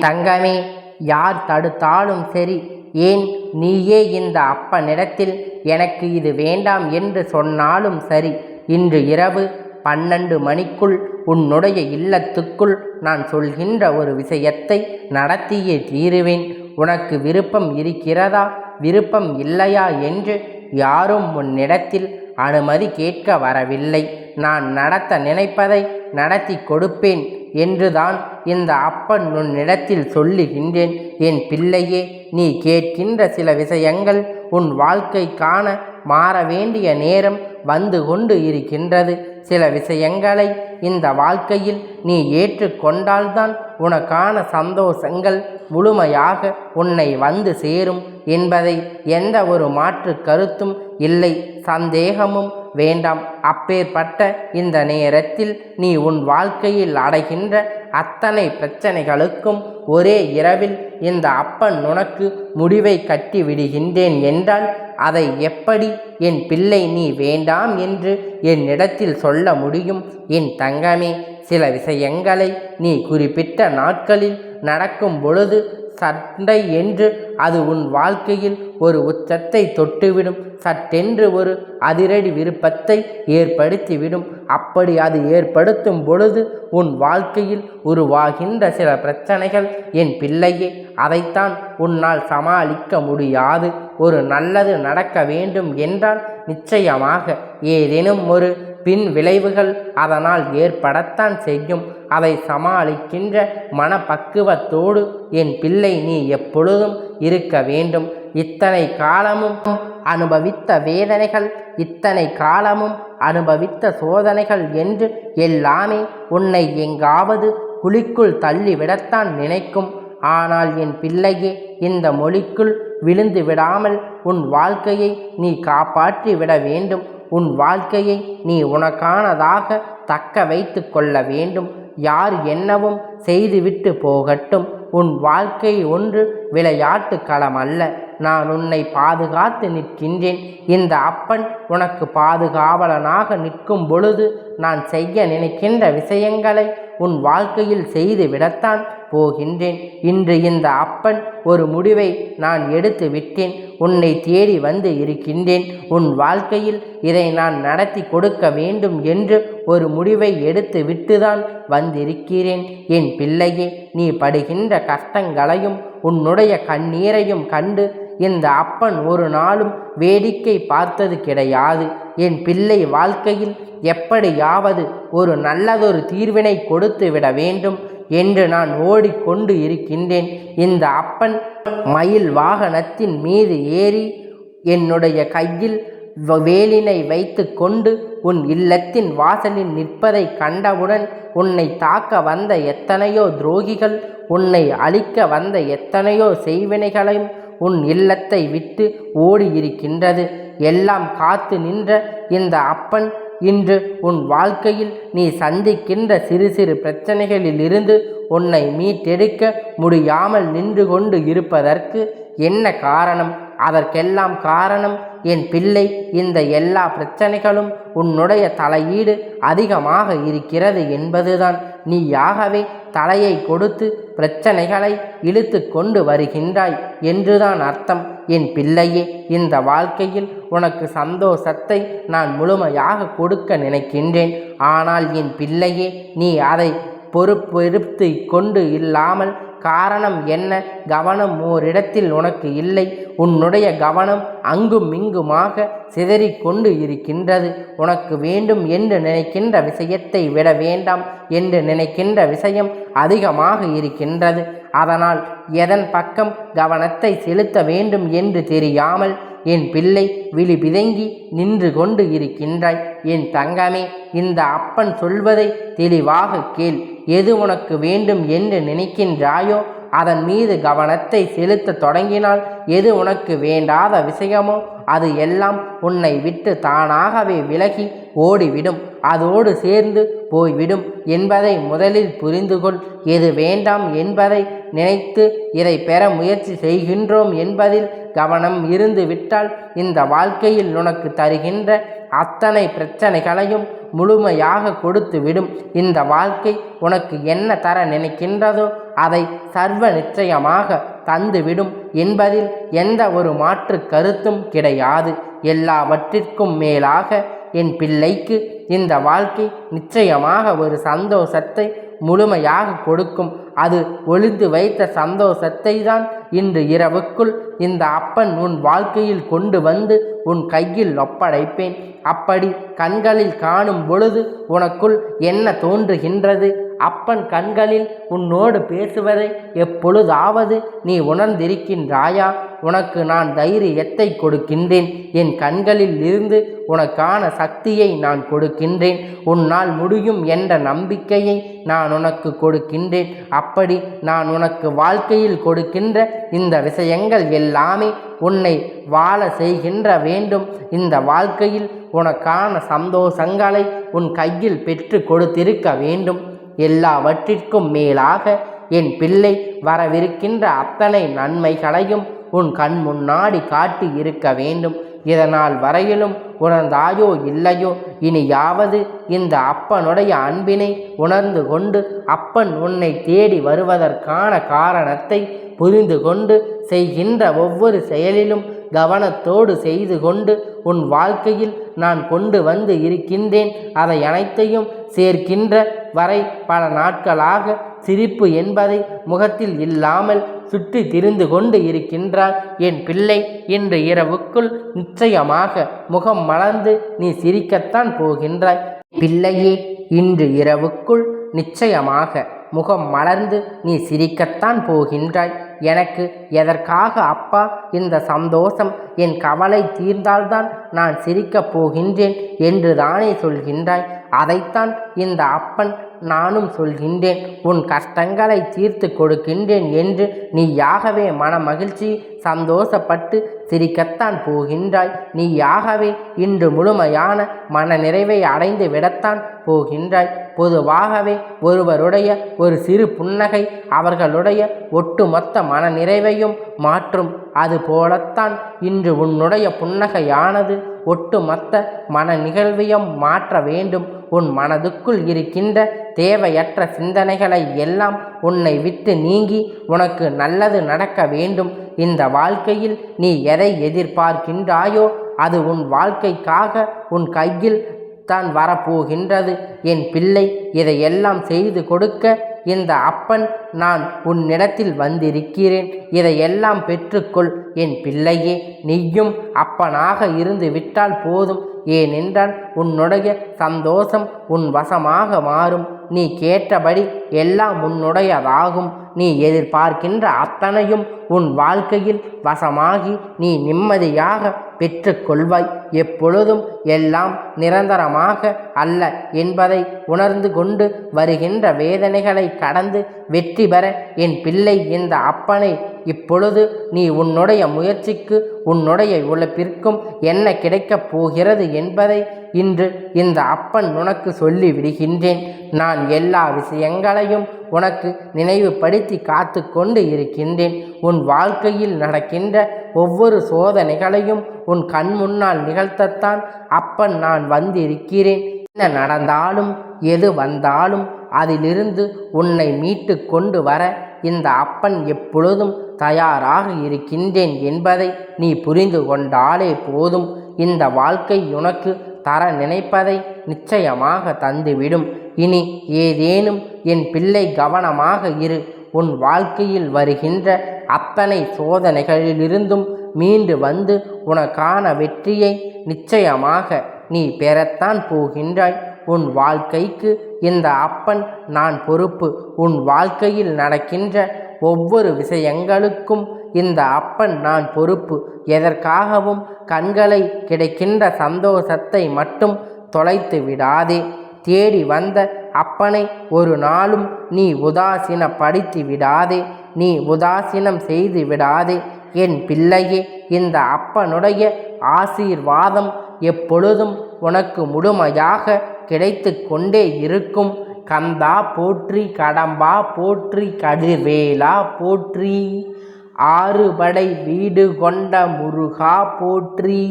தங்கமே, யார் தடுத்தாலும் சரி, ஏன் நீயே இந்த அப்பனிடத்தில் எனக்கு இது வேண்டாம் என்று சொன்னாலும் சரி, இன்று இரவு 12 மணிக்குள் உன்னுடைய இல்லத்துக்குள் நான் சொல்கின்ற ஒரு விஷயத்தை நடத்தியே தீருவேன். உனக்கு விருப்பம் இருக்கிறதா, விருப்பம் இல்லையா என்று யாரும் உன்னிடத்தில் அனுமதி கேட்க வரவில்லை. நான் நடத்த நினைப்பதை நடத்தி கொடுப்பேன் என்றுதான் இந்த அப்பன் உன்னிடத்தில் சொல்லுகின்றேன். என் பிள்ளையே, நீ கேட்கின்ற சில விஷயங்கள் உன் வாழ்க்கைக்கான மாற வேண்டிய நேரம் வந்து கொண்டு இருக்கின்றது. சில விஷயங்களை இந்த வாழ்க்கையில் நீ ஏற்றுக்கொண்டால்தான் உனக்கான சந்தோஷங்கள் முழுமையாக உன்னை வந்து சேரும் என்பதை எந்த ஒரு மாற்று கருத்தும் இல்லை, சந்தேகமும் வேண்டாம். அப்பேற்பட்ட இந்த நேரத்தில் நீ உன் வாழ்க்கையில் அடைகின்ற அத்தனை பிரச்சனைகளுக்கும் ஒரே இரவில் இந்த அப்பன் உனக்கு முடிவை கட்டி விடுகின்றேன் என்றால் அதை எப்படி என் பிள்ளை நீ வேண்டாம் என்று என்னிடத்தில் சொல்ல முடியும்? என் தங்கமே, சில விஷயங்களை நீ குறிப்பிட்ட நாட்களில் நடக்கும் பொழுது சட்டை என்று அது உன் வாழ்க்கையில் ஒரு உச்சத்தை தொட்டுவிடும். சட்டென்று ஒரு அதிரடி விருப்பத்தை ஏற்படுத்திவிடும். அப்படி அது ஏற்படுத்தும் பொழுது உன் வாழ்க்கையில் உருவாகின்ற சில பிரச்சனைகள் என் பிள்ளையே, அதைத்தான் உன்னால் சமாளிக்க முடியாது. ஒரு நல்லது நடக்க வேண்டும் என்றால் நிச்சயமாக ஏதேனும் ஒரு பின் விளைவுகள் அதனால் ஏற்படத்தான் செய்யும். அதை சமாளிக்கின்ற மனப்பக்குவத்தோடு என் பிள்ளை நீ எப்பொழுதும் இருக்க வேண்டும். இத்தனை காலமும் அனுபவித்த வேதனைகள், இத்தனை காலமும் அனுபவித்த சோதனைகள் என்று எல்லாமே உன்னை எங்காவது குழிக்குள் தள்ளிவிடத்தான் நினைக்கும். ஆனால் என் பிள்ளையே, இந்த மொழிக்குள் விழுந்து விடாமல் உன் வாழ்க்கையை நீ காப்பாற்றி விட வேண்டும். உன் வாழ்க்கையை நீ உனக்கானதாக தக்க வைத்து கொள்ள வேண்டும். யார் என்னவும் செய்துவிட்டு போகட்டும். உன் வாழ்க்கை ஒன்று விளையாட்டு களம் அல்ல. நான் உன்னை பாதுகாத்து நிற்கின்றேன். இந்த அப்பன் உனக்கு பாதுகாவலனாக நிற்கும் பொழுது நான் செய்ய நினைக்கின்ற விஷயங்களை உன் வாழ்க்கையில் செய்து விடத்தான் போகின்றேன். இன்று இந்த அப்பன் ஒரு முடிவை நான் எடுத்து விட்டேன். உன்னை தேடி வந்து இருக்கின்றேன். உன் வாழ்க்கையில் இதை நான் நடத்தி கொடுக்க வேண்டும் என்று ஒரு முடிவை எடுத்து விட்டுதான் வந்திருக்கிறேன். என் பிள்ளையே, நீ படுகின்ற கஷ்டங்களையும் உன்னுடைய கண்ணீரையும் கண்டு இந்த அப்பன் ஒரு நாளும் வேடிக்கை பார்த்தது கிடையாது. என் பிள்ளை வாழ்க்கையில் எப்படியாவது ஒரு நல்லதொரு தீர்வினை கொடுத்து விட வேண்டும் என்று நான் ஓடிக்கொண்டு இருக்கின்றேன். இந்த அப்பன் மயில் வாகனத்தின் மீது ஏறி என்னுடைய கையில் வேலினை வைத்து கொண்டு உன் இல்லத்தின் வாசலில் நிற்பதை கண்டவுடன் உன்னை தாக்க வந்த எத்தனையோ துரோகிகள், உன்னை அழிக்க வந்த எத்தனையோ செய்வினைகளையும் உன் இல்லத்தை விட்டு ஓடியிருக்கின்றது. எல்லாம் காத்து நின்ற இந்த அப்பன் இன்று உன் வாழ்க்கையில் நீ சந்திக்கின்ற சிறு சிறு பிரச்சனைகளிலிருந்து உன்னை மீட்டெடுக்க முடியாமல் நின்று கொண்டு இருப்பதற்கு என்ன காரணம்? அதற்கெல்லாம் காரணம் என் பிள்ளை, இந்த எல்லா பிரச்சனைகளும் உன்னுடைய தலையீடு அதிகமாக இருக்கிறது என்பதுதான். நீயாகவே தலையை கொடுத்து பிரச்சனைகளை இழுத்து கொண்டு வருகின்றாய் என்றுதான் அர்த்தம். என் பிள்ளையே, இந்த வாழ்க்கையில் உனக்கு சந்தோஷத்தை நான் முழுமையாக கொடுக்க நினைக்கின்றேன். ஆனால் என் பிள்ளையே, நீ அதை பொறுப்பெடுத்து கொண்டு இல்லாமல் காரணம் என்ன? கவனம் ஓரிடத்தில் உனக்கு இல்லை. உன்னுடைய கவனம் அங்கும் இங்குமாக சிதறிக்கொண்டு இருக்கின்றது. உனக்கு வேண்டும் என்று நினைக்கின்ற விஷயத்தை விட வேண்டாம் என்று நினைக்கின்ற விஷயம் அதிகமாக இருக்கின்றது. அதனால் எதன் பக்கம் கவனத்தை செலுத்த வேண்டும் என்று தெரியாமல் என் பிள்ளை விழி பிதங்கி நின்று கொண்டு இருக்கின்றாய். என் தங்கமே, இந்த அப்பன் சொல்வதை தெளிவாக கேள். எது உனக்கு வேண்டும் என்று நினைக்கின்றாயோ அதன் மீது கவனத்தை செலுத்த தொடங்கினால் எது உனக்கு வேண்டாத விஷயமோ அது எல்லாம் உன்னை விட்டு தானாகவே விலகி ஓடிவிடும். அதோடு சேர்ந்து போய்விடும் என்பதை முதலில் புரிந்து கொள். எது வேண்டாம் என்பதை நினைத்து இதை பெற முயற்சி செய்கின்றோம் என்பதில் கவனம் இருந்து விட்டால் இந்த வாழ்க்கையில் உனக்கு தருகின்ற அத்தனை பிரச்சனைகளையும் முழுமையாக கொடுத்து விடும். இந்த வாழ்க்கை உனக்கு என்ன தர நினைக்கின்றதோ அதை சர்வ நிச்சயமாக தந்துவிடும் என்பதில் எந்த ஒரு மாற்று கருத்தும் கிடையாது. எல்லாவற்றிற்கும் மேலாக என் பிள்ளைக்கு இந்த வாழ்க்கை நிச்சயமாக ஒரு சந்தோஷத்தை முழுமையாக கொடுக்கும். அது ஒளிந்து வைத்த சந்தோஷத்தை தான் இன்று இரவுக்குள் இந்த அப்பன் உன் வாழ்க்கையில் கொண்டு வந்து உன் கையில் ஒப்படைப்பேன். அப்படி கண்களில் காணும் பொழுது உனக்குள் என்ன தோன்றுகின்றது? அப்பன் கண்களில் உன்னோடு பேசுவதை எப்பொழுதாவது நீ உணர்ந்திருக்கின்றாயா? உனக்கு நான் தைரியத்தை கொடுக்கின்றேன். என் கண்களில் இருந்து உனக்கான சக்தியை நான் கொடுக்கின்றேன். உன்னால் முடியும் என்ற நம்பிக்கையை நான் உனக்கு கொடுக்கின்றேன். அப்படி நான் உனக்கு வாழ்க்கையில் கொடுக்கின்ற இந்த விஷயங்கள் எல்லாமே உன்னை வாழ செய்கின்ற வேண்டும். இந்த வாழ்க்கையில் உனக்கான சந்தோஷங்களை உன் கையில் பெற்று கொடுத்திருக்க வேண்டும். எல்லாவற்றிற்கும் மேலாக என் பிள்ளை வரவிருக்கின்ற அத்தனை நன்மைகளையும் உன் கண் முன்னாடி காட்டி இருக்க வேண்டும். இதனால் வரையிலும் உணர்ந்தாயோ இல்லையோ, இனியாவது இந்த அப்பனுடைய அன்பினை உணர்ந்து கொண்டு அப்பன் உன்னை தேடி வருவதற்கான காரணத்தை புரிந்து கொண்டு செய்கின்ற ஒவ்வொரு செயலிலும் கவனத்தோடு செய்து கொண்டு உன் வாழ்க்கையில் நான் கொண்டு வந்து இருக்கின்றேன். அதை அனைத்தையும் சேர்க்கின்ற வரை பல நாட்களாக சிரிப்பு என்பதை முகத்தில் இல்லாமல் சுற்றி திரிந்து கொண்டு இருக்கின்றார். என் பிள்ளை இன்று இரவுக்குள் நிச்சயமாக முகம் மலர்ந்து நீ சிரிக்கத்தான் போகின்றாய். பிள்ளையே, இன்று இரவுக்குள் நிச்சயமாக முகம் மலர்ந்து நீ சிரிக்கத்தான் போகின்றாய். எனக்கு எதற்காக அப்பா இந்த சந்தோஷம், என் கவலை தீர்ந்தால்தான் நான் சிரிக்கப் போகின்றேன் என்று தானே சொல்கின்றாய். அதைத்தான் இந்த அப்பன் நானும் சொல்கின்றேன். உன் கஷ்டங்களை தீர்த்து கொடுக்கின்றேன் என்று நீயாகவே மன மகிழ்ச்சி சந்தோஷப்பட்டு சிரிக்கத்தான் போகின்றாய். நீயாகவே இன்று முழுமையான மன நிறைவை அடைந்து விடத்தான் போகின்றாய். பொதுவாகவே ஒருவருடைய ஒரு சிறு புன்னகை அவர்களுடைய ஒட்டுமொத்த மன நிறைவையும் மாற்றும். அதுபோலத்தான் இன்று உன்னுடைய புன்னகையானது ஒட்டுமொத்த மன நிகழ்வையும் மாற்ற வேண்டும். உன் மனதுக்குள் இருக்கின்ற தேவையற்ற சிந்தனைகளை எல்லாம் உன்னை விட்டு நீங்கி உனக்கு நல்லது நடக்க வேண்டும். இந்த வாழ்க்கையில் நீ எதை எதிர்பார்க்கின்றாயோ அது உன் வாழ்க்கைக்காக உன் கையில் தான் வரப்போகின்றது. என் பிள்ளை, இதையெல்லாம் செய்து கொடுக்க இந்த அப்பன் நான் உன்னிடத்தில் வந்திருக்கிறேன். இதையெல்லாம் பெற்றுக்கொள். என் பிள்ளையே, நீயும் அப்பனாக இருந்து விட்டால் போதும். ஏனென்றால் உன்னுடைய சந்தோஷம் உன் வசமாக மாறும். நீ கேட்டபடி எல்லாம் உன்னுடையதாகும். நீ எதிர்பார்க்கின்ற அத்தனையும் உன் வாழ்க்கையில் வசமாகி நீ நிம்மதியாக பெற்றுக்கொள்வாய். எப்பொழுதும் எல்லாம் நிரந்தரமாக அல்ல என்பதை உணர்ந்து கொண்டு வருகின்ற வேதனைகளை கடந்து வெற்றி பெற என் பிள்ளை இந்த அப்பனை இப்பொழுது நீ உன்னுடைய முயற்சிக்கு உன்னுடைய உழைப்பிற்கும் என்ன கிடைக்கப் போகிறது என்பதை இன்று இந்த அப்பன் உனக்கு சொல்லி விடுகின்றேன். நான் எல்லா விஷயங்களையும் உனக்கு நினைவுபடுத்தி காத்து கொண்டு இருக்கின்றேன். உன் வாழ்க்கையில் நடக்கின்ற ஒவ்வொரு சோதனைகளையும் உன் கண் முன்னால் நிகழ்த்தத்தான் அப்பன் நான் வந்திருக்கிறேன். என்ன நடந்தாலும் எது வந்தாலும் அதிலிருந்து உன்னை மீட்டு கொண்டு வர இந்த அப்பன் எப்பொழுதும் தயாராக இருக்கின்றேன் என்பதை நீ புரிந்து கொண்டாலே போதும். இந்த வாழ்க்கை உனக்கு தர நினைப்பதை நிச்சயமாக தந்துவிடும். இனி ஏதேனும் என் பிள்ளை கவனமாக இரு. உன் வாழ்க்கையில் வருகின்ற அத்தனை சோதனைகளிலிருந்தும் மீண்டு வந்து உனக்கான வெற்றியை நிச்சயமாக நீ பெறத்தான் போகின்றாய். உன் வாழ்க்கைக்கு இந்த அப்பன் நான் பொறுப்பு. உன் வாழ்க்கையில் நடக்கின்ற ஒவ்வொரு விஷயங்களுக்கும் இந்த அப்பன் நான் பொறுப்பு. எதற்காகவும் கண்களை கிடைக்கின்ற சந்தோஷத்தை மட்டும் தொலைத்து விடாதே. தேடி வந்த அப்பனை ஒரு நாளும் நீ உதாசீனப்படுத்தி விடாதே. நீ உதாசீனம் செய்து விடாதே. என் பிள்ளையே, இந்த அப்பனுடைய ஆசீர்வாதம் எப்பொழுதும் உனக்கு முழுமையாக கிடைத்து கொண்டே இருக்கும். கந்தா போற்றி, கடம்பா போற்றி, கதிர்வேலா போற்றி, ஆறுபடை வீடு கொண்ட முருகா போற்றி.